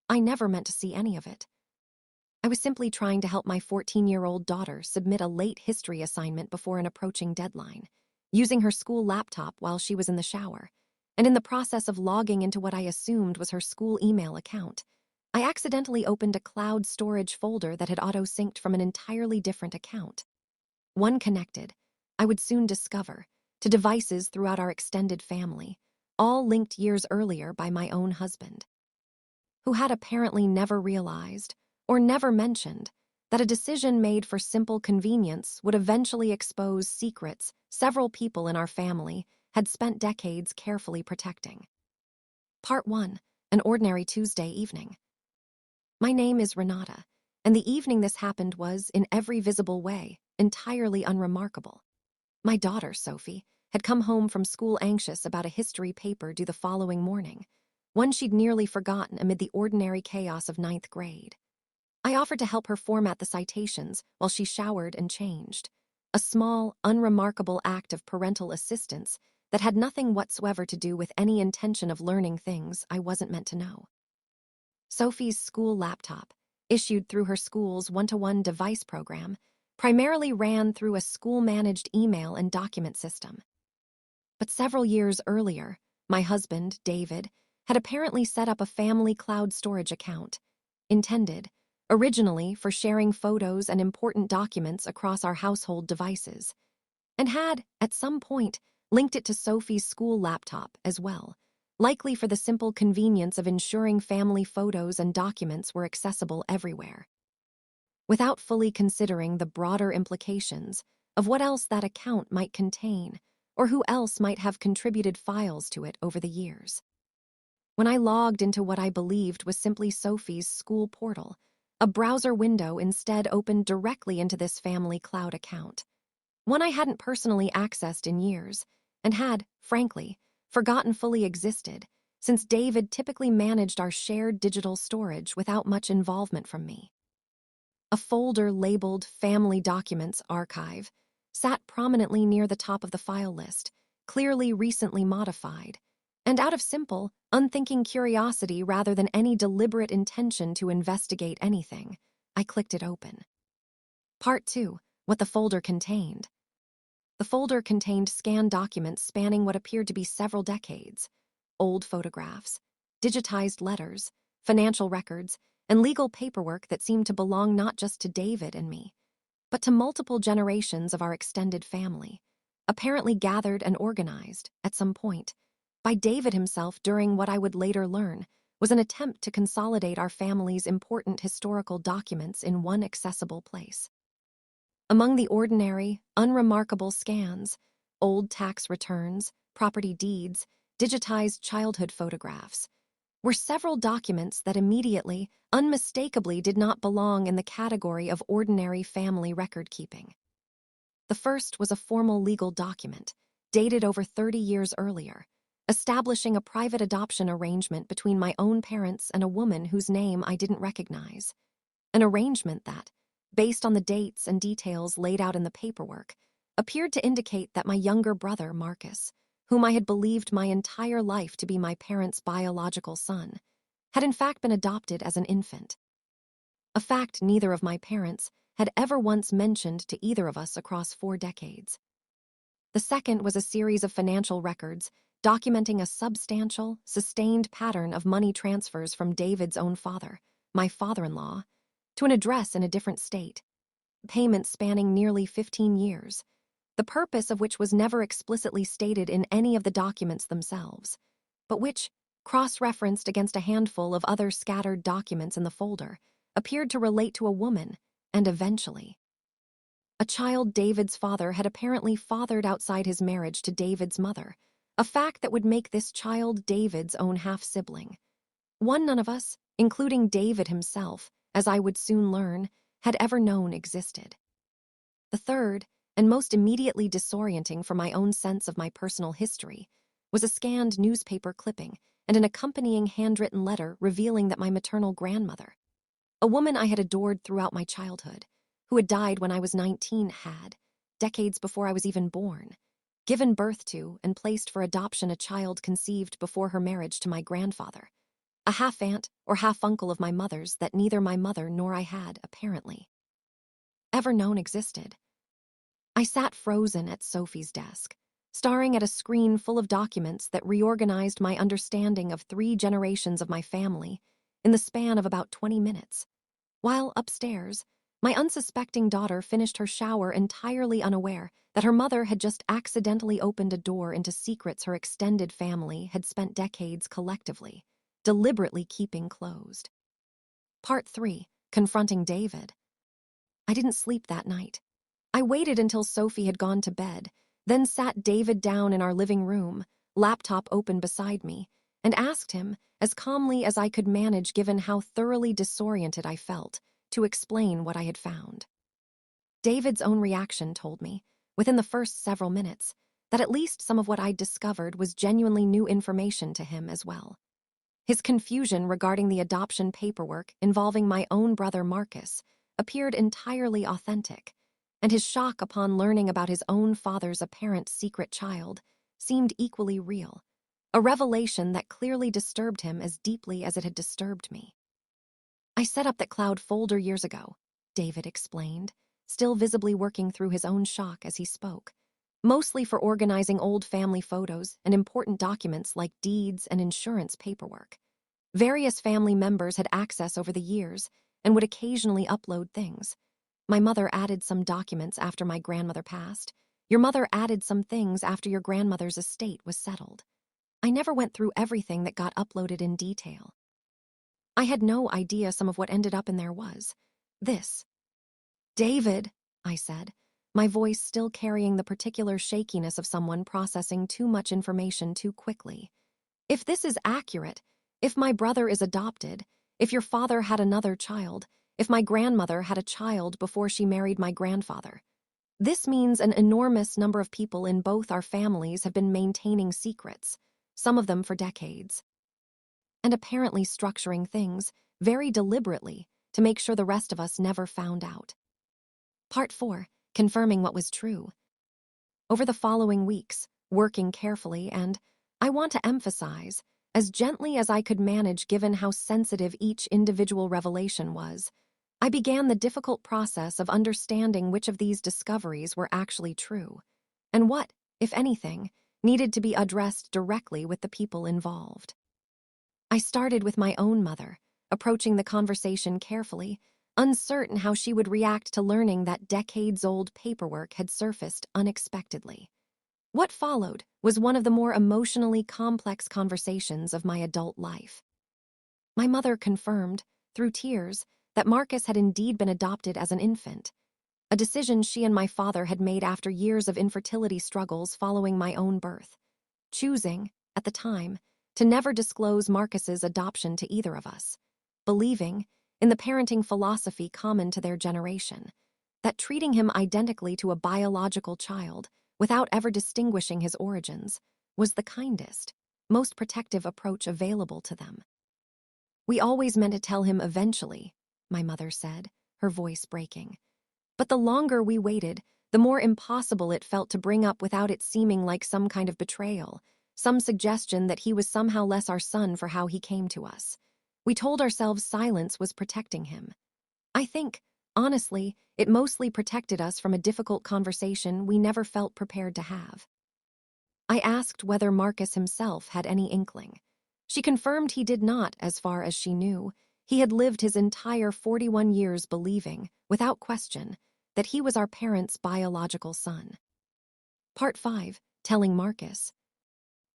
I never meant to see any of it. I was simply trying to help my 14-year-old daughter submit a late history assignment before an approaching deadline, using her school laptop while she was in the shower, and in the process of logging into what I assumed was her school email account, I accidentally opened a cloud storage folder that had auto-synced from an entirely different account. One connected, I would soon discover, to devices throughout our extended family, all linked years earlier by my own husband, who had apparently never realized, or never mentioned, that a decision made for simple convenience would eventually expose secrets several people in our family had spent decades carefully protecting. Part 1. An ordinary Tuesday evening. My name is Renata, and the evening this happened was, in every visible way, entirely unremarkable. My daughter, Sophie, had come home from school anxious about a history paper due the following morning, one she'd nearly forgotten amid the ordinary chaos of ninth grade. I offered to help her format the citations while she showered and changed, a small, unremarkable act of parental assistance that had nothing whatsoever to do with any intention of learning things I wasn't meant to know. Sophie's school laptop, issued through her school's one-to-one device program, primarily ran through a school-managed email and document system. But several years earlier, my husband, David, had apparently set up a family cloud storage account, intended, originally for sharing photos and important documents across our household devices, and had, at some point, linked it to Sophie's school laptop as well, likely for the simple convenience of ensuring family photos and documents were accessible everywhere. Without fully considering the broader implications of what else that account might contain, or who else might have contributed files to it over the years. When I logged into what I believed was simply Sophie's school portal, a browser window instead opened directly into this family cloud account, one I hadn't personally accessed in years, and had, frankly, forgotten fully existed, since David typically managed our shared digital storage without much involvement from me. A folder labeled Family Documents Archive sat prominently near the top of the file list, clearly recently modified, and out of simple, unthinking curiosity rather than any deliberate intention to investigate anything, I clicked it open. Part 2. What the folder contained. The folder contained scanned documents spanning what appeared to be several decades, old photographs, digitized letters, financial records, and legal paperwork that seemed to belong not just to David and me, but to multiple generations of our extended family, apparently gathered and organized, at some point, by David himself during what I would later learn was an attempt to consolidate our family's important historical documents in one accessible place. Among the ordinary, unremarkable scans, old tax returns, property deeds, digitized childhood photographs, were several documents that immediately, unmistakably did not belong in the category of ordinary family record-keeping. The first was a formal legal document, dated over 30 years earlier, establishing a private adoption arrangement between my own parents and a woman whose name I didn't recognize. An arrangement that, based on the dates and details laid out in the paperwork, appeared to indicate that my younger brother, Marcus, whom I had believed my entire life to be my parents' biological son, had in fact been adopted as an infant. A fact neither of my parents had ever once mentioned to either of us across 4 decades. The second was a series of financial records documenting a substantial, sustained pattern of money transfers from David's own father, my father-in-law, to an address in a different state, payments spanning nearly 15 years, the purpose of which was never explicitly stated in any of the documents themselves, but which, cross-referenced against a handful of other scattered documents in the folder, appeared to relate to a woman, and eventually, a child David's father had apparently fathered outside his marriage to David's mother, a fact that would make this child David's own half-sibling. One none of us, including David himself, as I would soon learn, had ever known existed. The third, and most immediately disorienting for my own sense of my personal history, was a scanned newspaper clipping and an accompanying handwritten letter revealing that my maternal grandmother, a woman I had adored throughout my childhood, who had died when I was 19, had, decades before I was even born, given birth to and placed for adoption a child conceived before her marriage to my grandfather, a half-aunt or half-uncle of my mother's that neither my mother nor I had, apparently, ever known existed. I sat frozen at Sophie's desk, staring at a screen full of documents that reorganized my understanding of 3 generations of my family in the span of about 20 minutes. While upstairs, my unsuspecting daughter finished her shower entirely unaware that her mother had just accidentally opened a door into secrets her extended family had spent decades collectively, deliberately keeping closed. Part 3. Confronting David. I didn't sleep that night. I waited until Sophie had gone to bed, then sat David down in our living room, laptop open beside me, and asked him, as calmly as I could manage given how thoroughly disoriented I felt, to explain what I had found. David's own reaction told me, within the first several minutes, that at least some of what I'd discovered was genuinely new information to him as well. His confusion regarding the adoption paperwork involving my own brother Marcus appeared entirely authentic, and his shock upon learning about his own father's apparent secret child seemed equally real, a revelation that clearly disturbed him as deeply as it had disturbed me. I set up that cloud folder years ago, David explained, still visibly working through his own shock as he spoke, mostly for organizing old family photos and important documents like deeds and insurance paperwork. Various family members had access over the years and would occasionally upload things. My mother added some documents after my grandmother passed. Your mother added some things after your grandmother's estate was settled. I never went through everything that got uploaded in detail. I had no idea some of what ended up in there was this. David, I said, my voice still carrying the particular shakiness of someone processing too much information too quickly. If this is accurate, if my brother is adopted, if your father had another child, if my grandmother had a child before she married my grandfather, this means an enormous number of people in both our families have been maintaining secrets, some of them for decades, and apparently structuring things very deliberately to make sure the rest of us never found out. Part 4. Confirming what was true. Over the following weeks, working carefully and, I want to emphasize, as gently as I could manage given how sensitive each individual revelation was, I began the difficult process of understanding which of these discoveries were actually true, and what, if anything, needed to be addressed directly with the people involved. I started with my own mother, approaching the conversation carefully, uncertain how she would react to learning that decades-old paperwork had surfaced unexpectedly. What followed was one of the more emotionally complex conversations of my adult life. My mother confirmed, through tears, that Marcus had indeed been adopted as an infant, a decision she and my father had made after years of infertility struggles following my own birth, choosing, at the time, to never disclose Marcus's adoption to either of us, believing, in the parenting philosophy common to their generation, that treating him identically to a biological child, without ever distinguishing his origins, was the kindest, most protective approach available to them. We always meant to tell him eventually, my mother said, her voice breaking. But the longer we waited, the more impossible it felt to bring up without it seeming like some kind of betrayal, some suggestion that he was somehow less our son for how he came to us. We told ourselves silence was protecting him. I think, honestly, it mostly protected us from a difficult conversation we never felt prepared to have. I asked whether Marcus himself had any inkling. She confirmed he did not, as far as she knew. He had lived his entire 41 years believing, without question, that he was our parents' biological son. Part 5. Telling Marcus.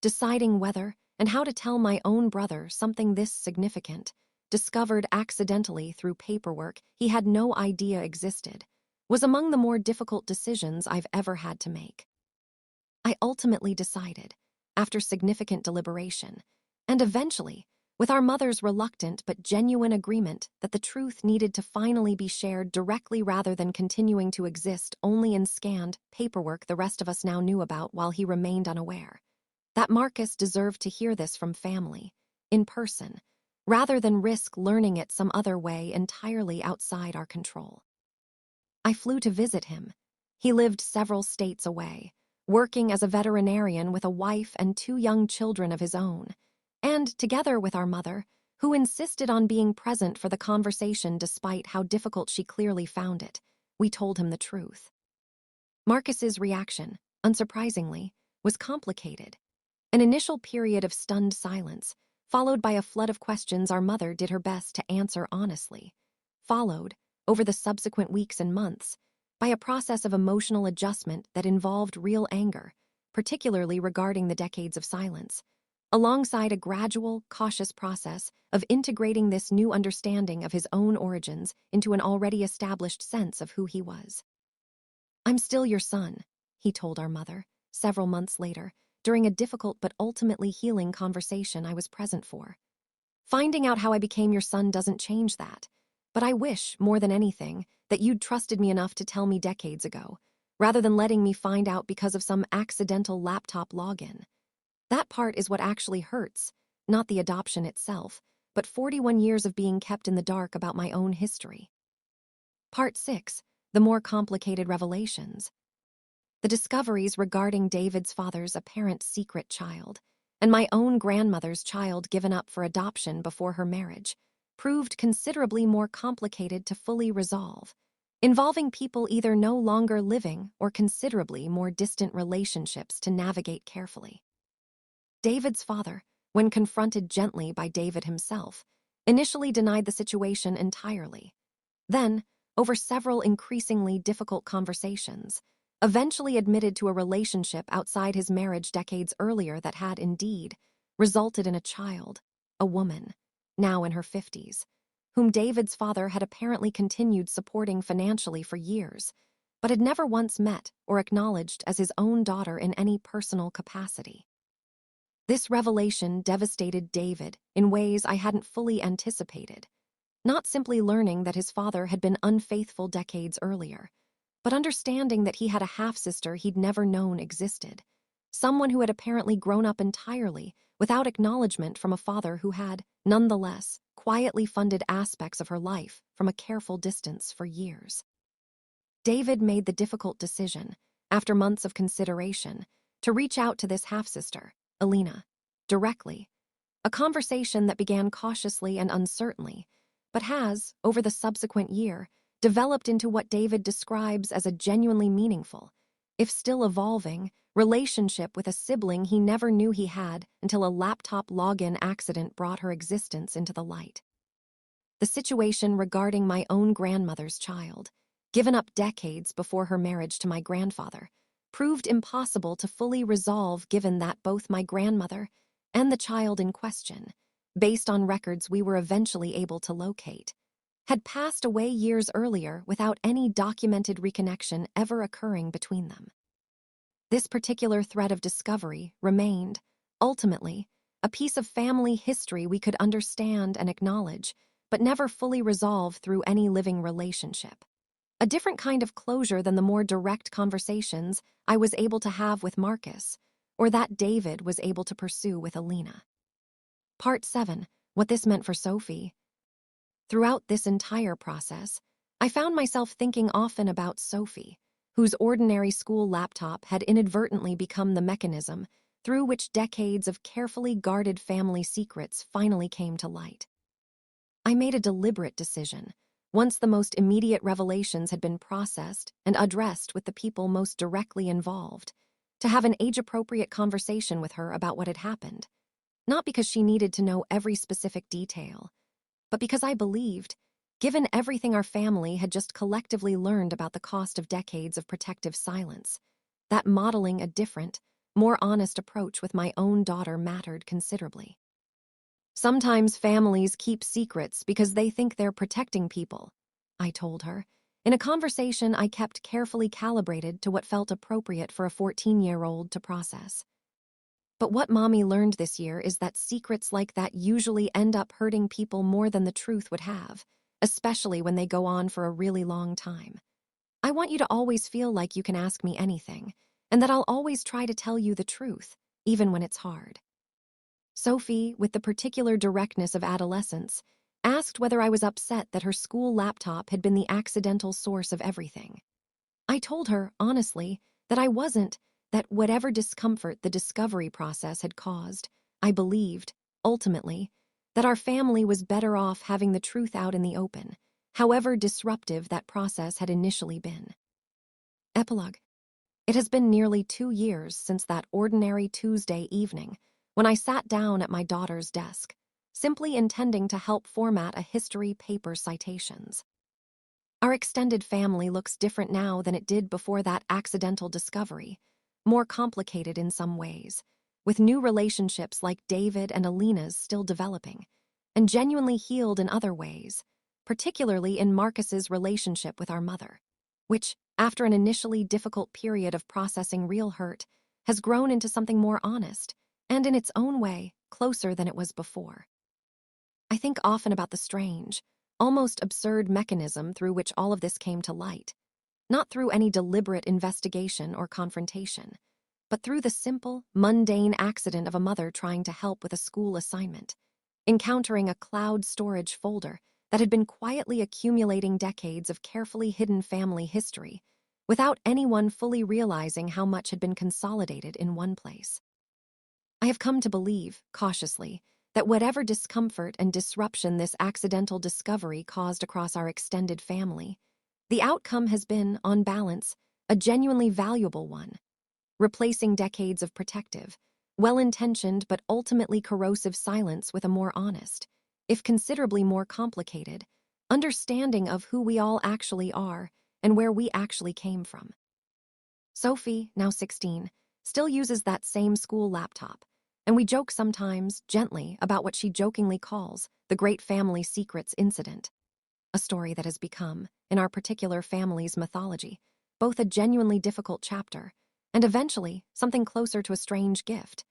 Deciding whether and how to tell my own brother something this significant, discovered accidentally through paperwork he had no idea existed, was among the more difficult decisions I've ever had to make. I ultimately decided, after significant deliberation, and eventually, with our mother's reluctant but genuine agreement that the truth needed to finally be shared directly rather than continuing to exist only in scanned paperwork the rest of us now knew about while he remained unaware, that Marcus deserved to hear this from family, in person, rather than risk learning it some other way entirely outside our control. I flew to visit him. He lived several states away, working as a veterinarian with a wife and 2 young children of his own, and, together with our mother, who insisted on being present for the conversation despite how difficult she clearly found it. We told him the truth. Marcus's reaction, unsurprisingly, was complicated. An initial period of stunned silence, followed by a flood of questions our mother did her best to answer honestly, followed, over the subsequent weeks and months, by a process of emotional adjustment that involved real anger, particularly regarding the decades of silence, alongside a gradual, cautious process of integrating this new understanding of his own origins into an already established sense of who he was. "I'm still your son," he told our mother, several months later, during a difficult but ultimately healing conversation I was present for. "Finding out how I became your son doesn't change that, but I wish, more than anything, that you'd trusted me enough to tell me decades ago, rather than letting me find out because of some accidental laptop login. That part is what actually hurts, not the adoption itself, but 41 years of being kept in the dark about my own history." Part 6. The more complicated revelations. The discoveries regarding David's father's apparent secret child, and my own grandmother's child given up for adoption before her marriage, proved considerably more complicated to fully resolve, involving people either no longer living or considerably more distant relationships to navigate carefully. David's father, when confronted gently by David himself, initially denied the situation entirely. Then, over several increasingly difficult conversations, eventually admitted to a relationship outside his marriage decades earlier that had, indeed, resulted in a child, a woman, now in her 50s, whom David's father had apparently continued supporting financially for years, but had never once met or acknowledged as his own daughter in any personal capacity. This revelation devastated David in ways I hadn't fully anticipated, not simply learning that his father had been unfaithful decades earlier, but understanding that he had a half-sister he'd never known existed, someone who had apparently grown up entirely without acknowledgement from a father who had, nonetheless, quietly funded aspects of her life from a careful distance for years. David made the difficult decision, after months of consideration, to reach out to this half-sister, Alina, directly, a conversation that began cautiously and uncertainly, but has, over the subsequent year, developed into what David describes as a genuinely meaningful, if still evolving, relationship with a sibling he never knew he had until a laptop login accident brought her existence into the light. The situation regarding my own grandmother's child, given up decades before her marriage to my grandfather, proved impossible to fully resolve given that both my grandmother and the child in question, based on records we were eventually able to locate, had passed away years earlier without any documented reconnection ever occurring between them. This particular thread of discovery remained, ultimately, a piece of family history we could understand and acknowledge, but never fully resolve through any living relationship. A different kind of closure than the more direct conversations I was able to have with Marcus, or that David was able to pursue with Alina. Part 7. What this meant for Sophie. Throughout this entire process, I found myself thinking often about Sophie, whose ordinary school laptop had inadvertently become the mechanism through which decades of carefully guarded family secrets finally came to light. I made a deliberate decision, once the most immediate revelations had been processed and addressed with the people most directly involved, to have an age-appropriate conversation with her about what had happened, not because she needed to know every specific detail, but because I believed, given everything our family had just collectively learned about the cost of decades of protective silence, that modeling a different, more honest approach with my own daughter mattered considerably. "Sometimes families keep secrets because they think they're protecting people," I told her, in a conversation I kept carefully calibrated to what felt appropriate for a 14-year-old to process. But what Mommy learned this year is that secrets like that usually end up hurting people more than the truth would have, especially when they go on for a really long time. "I want you to always feel like you can ask me anything, and that I'll always try to tell you the truth, even when it's hard." Sophie, with the particular directness of adolescence, asked whether I was upset that her school laptop had been the accidental source of everything. I told her, honestly, that I wasn't, that whatever discomfort the discovery process had caused, I believed, ultimately, that our family was better off having the truth out in the open, however disruptive that process had initially been. Epilogue. It has been nearly 2 years since that ordinary Tuesday evening when I sat down at my daughter's desk, simply intending to help format a history paper's citations. Our extended family looks different now than it did before that accidental discovery, more complicated in some ways, with new relationships like David and Alina's still developing, and genuinely healed in other ways, particularly in Marcus's relationship with our mother, which, after an initially difficult period of processing real hurt, has grown into something more honest and, in its own way, closer than it was before. I think often about the strange, almost absurd mechanism through which all of this came to light, not through any deliberate investigation or confrontation, but through the simple, mundane accident of a mother trying to help with a school assignment, encountering a cloud storage folder that had been quietly accumulating decades of carefully hidden family history, without anyone fully realizing how much had been consolidated in one place. I have come to believe, cautiously, that whatever discomfort and disruption this accidental discovery caused across our extended family, the outcome has been, on balance, a genuinely valuable one, replacing decades of protective, well-intentioned but ultimately corrosive silence with a more honest, if considerably more complicated, understanding of who we all actually are and where we actually came from. Sophie, now 16, still uses that same school laptop, and we joke sometimes, gently, about what she jokingly calls the Great Family Secrets Incident, a story that has become, in our particular family's mythology, both a genuinely difficult chapter and eventually something closer to a strange gift.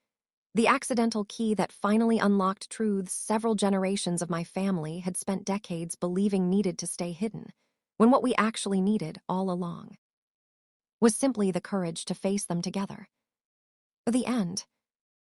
The accidental key that finally unlocked truths several generations of my family had spent decades believing needed to stay hidden, when what we actually needed all along was simply the courage to face them together. The end,